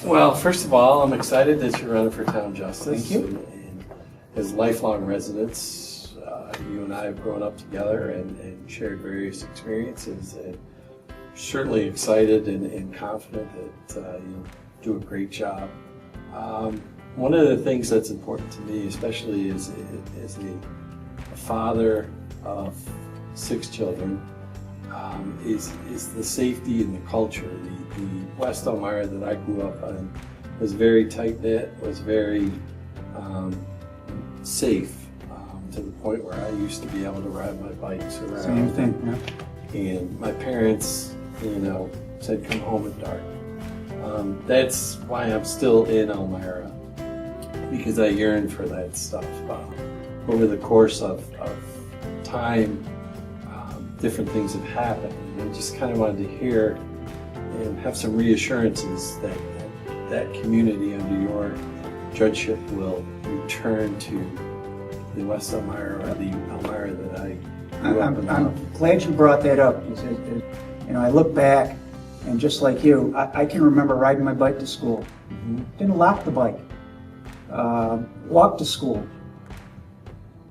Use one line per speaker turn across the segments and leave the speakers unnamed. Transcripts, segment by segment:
Well, first of all, I'm excited that you're running for town justice.
Thank you.
And as lifelong residents, you and I have grown up together and shared various experiences. And certainly excited and confident that you'll do a great job. One of the things that's important to me, especially as a father of 6 children, is the safety and the culture. The West Elmira that I grew up on was very tight-knit, was very safe, to the point where I used to be able to ride my bikes around.
Same thing, yeah.
And my parents, said come home at dark. That's why I'm still in Elmira, because I yearn for that stuff. Over the course of time, different things have happened. And I just kind of wanted to hear and have some reassurances that that community under your judgeship will return to the West Elmira or the Elmira that I grew up in.
I'm glad you brought that up. I look back, and just like you, I can remember riding my bike to school. Didn't lock the bike. Walked to school.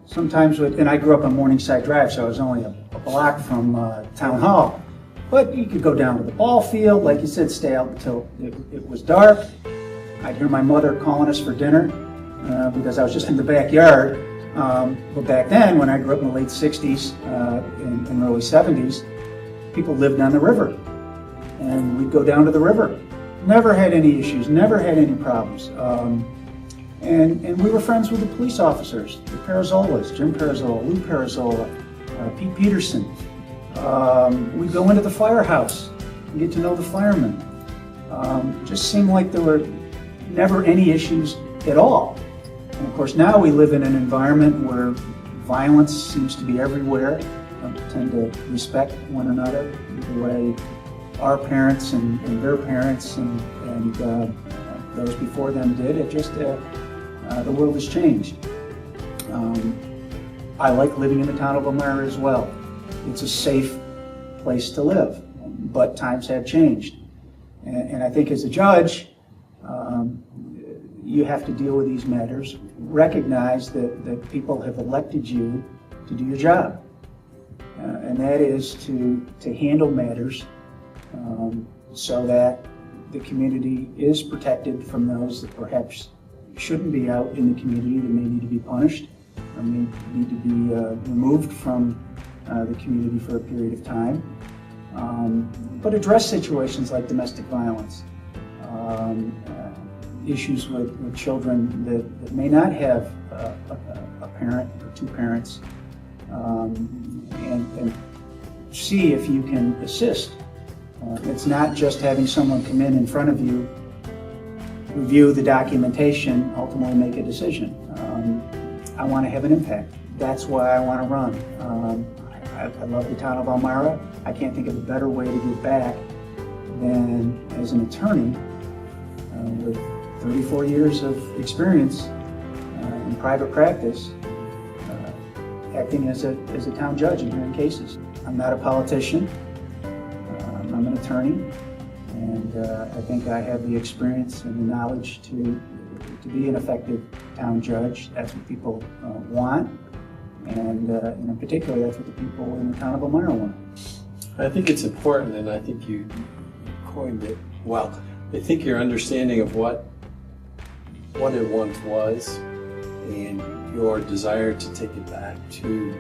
Sometimes, and I grew up on Morningside Drive, so I was only a block from Town Hall. But you could go down to the ball field, like you said, stay out until it was dark. I'd hear my mother calling us for dinner because I was just in the backyard. But back then, when I grew up in the late 60s and early 70s, people lived on the river. And we'd go down to the river. Never had any issues, never had any problems. And we were friends with the police officers, the Parazolas, Jim Parazola, Lou Parazola, Pete Peterson. We'd go into the firehouse and get to know the firemen. Just seemed like there were never any issues at all. And of course now we live in an environment where violence seems to be everywhere. We tend to respect one another the way our parents and their parents and those before them did. It just, the world has changed. I like living in the town of Elmira as well. It's a safe place to live, but times have changed. And I think as a judge, you have to deal with these matters, recognize that people have elected you to do your job. And that is to handle matters so that the community is protected from those that perhaps shouldn't be out in the community, that may need to be punished, or may need to be removed from the community for a period of time. But address situations like domestic violence, issues with children that may not have a parent or 2 parents, and see if you can assist. It's not just having someone come in front of you, review the documentation, ultimately make a decision. I want to have an impact. That's why I want to run. I love the town of Elmira. I can't think of a better way to give back than as an attorney with 34 years of experience in private practice, acting as a town judge and hearing cases. I'm not a politician. I'm an attorney, and I think I have the experience and the knowledge to be an effective town judge. That's what people want, and in particular, that's what the people in the town of Elmira want.
I think it's important, and I think you coined it well. I think your understanding of what it once was and your desire to take it back to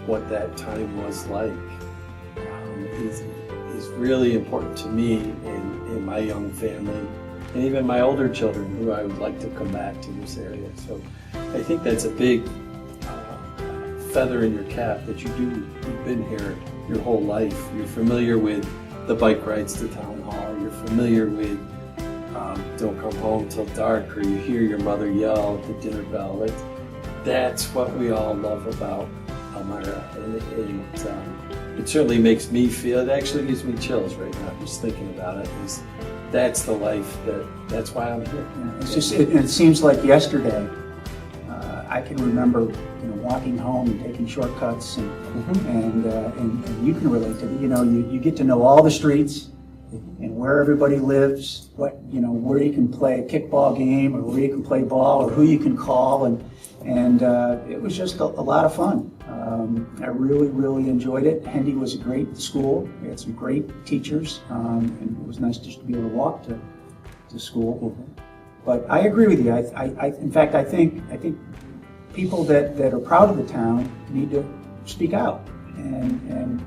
what that time was like is really important to me and my young family, and even my older children who I would like to come back to this area. So I think that's a big feather in your cap that you've been here your whole life. You're familiar with the bike rides to Town Hall. You're familiar with don't come home till dark, or you hear your mother yell at the dinner bell. That's what we all love about Elmira, and it certainly makes me feel, it actually gives me chills right now just thinking about it. That's the life, that's why I'm here.
Yeah, it seems like yesterday. I can remember walking home and taking shortcuts, and you can relate to it. You get to know all the streets, and where everybody lives, where you can play a kickball game, or where you can play ball, or who you can call, and it was just a lot of fun. I really, really enjoyed it. Hendy was a great school. We had some great teachers, and it was nice just to be able to walk to school. But I agree with you. In fact, I think people that are proud of the town need to speak out and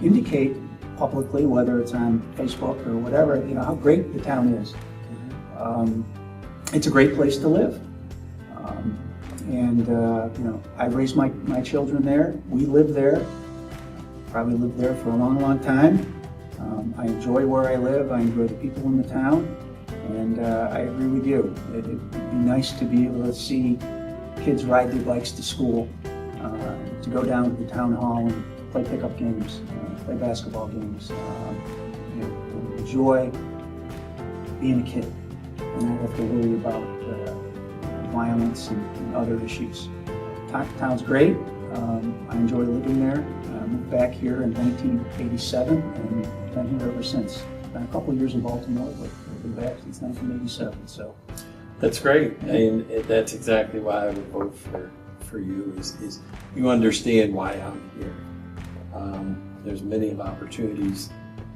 indicate publicly, whether it's on Facebook or whatever, how great the town is. It's a great place to live. I raised my children there. We live there. Probably lived there for a long, long time. I enjoy where I live. I enjoy the people in the town. And I agree with you. It'd be nice to be able to see kids ride their bikes to school, to go down to the town hall and play pickup games, play basketball games, enjoy being a kid and not have to worry about violence and other issues. Town's great. I enjoy living there. I moved back here in 1987 and been here ever since. Been a couple of years in Baltimore, but I've been back since 1987. So
that's great, and that's exactly why I would vote for you. Is you understand why I'm here. There's many of opportunities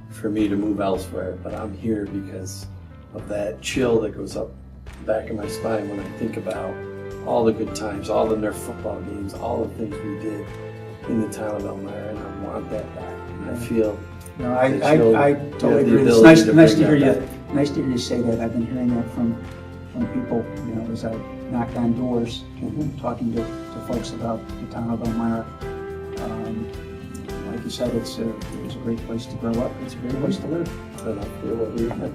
for me to move elsewhere, but I'm here because of that chill that goes up the back of my spine when I think about all the good times, all the Nerf football games, all the things we did in the town of Elmira, and I want that back. And I feel.
No, I totally agree. It's nice to hear you. Nice to hear you say that. I've been hearing that from people. As I knocked on doors, talking to folks about the town of Elmira. Like you said, it was a great place to grow up. It's a great place to live.
And I feel what we have.